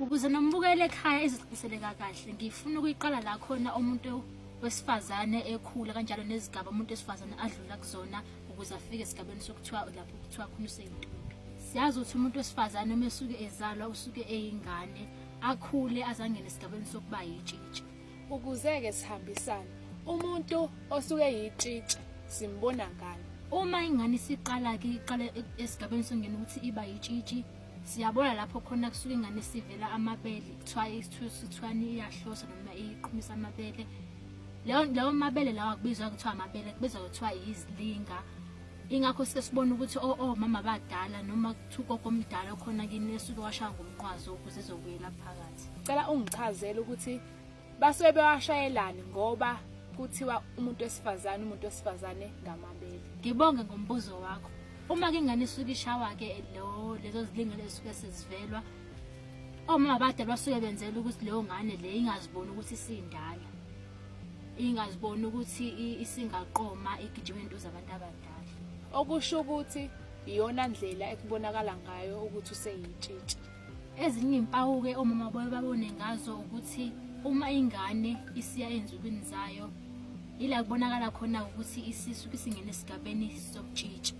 Ukuze nombukele ekhaya eziqiseleka kahle, ngifuna ukuyiqala la khona umuntu wesifazane ekhula kanjalo nezigaba umuntu wesifazane adlula kuzona ukuze afike esigabeni sokuthiwa lapho kuthiwa khona useyintombi. Siyazi ukuthi umuntu wesifazane uma esuke ezalwa usuke eyingane, akhule azangene esigabeni sokuba yitshitshi. Ukuze-ke sihambisane, umuntu osuke yitshitshi simbona ngani? Uma ingane isiqala-ke iqala esigabeni sokungena ukuthi iba yitshitshi, siyabona lapho khona kusuke ingane sivela amabele, kuthiwani iyahlosa noma iqhumisa amabele. Lawo mabele lawa kubizwa kuthiwa amabele, kubizwa kuthiwa izilinga. Ingakho sesibona ukuthi mama badala noma kuthiwa ugogo omdala khona kini esuke washaya ngomqwazo ukuze ezobuyela phakathi. Cela ungichazele ukuthi basuke bewashayelani ngoba kuthiwa umuntu wesifazane ngamabele. Ngibonge ngombuzo wakho. Uma ke ingane isuke ishawa-ke lezo zilinga lesuke sezivelwa, omama badala basuke benzela ukuthi leyo ngane le ingaziboni ukuthi isindala, ingaziboni ukuthi isingaqoma igijima into zabantu abadala. Okusho ukuthi iyona ndlela ekubonakala ngayo ukuthi useyitshitshi. Ezinye impawu-ke omama babone ngazo ukuthi uma ingane isiya enzukwini zayo, ila kubonakala khona ukuthi isisu isingene esigabeni sokutshitshi.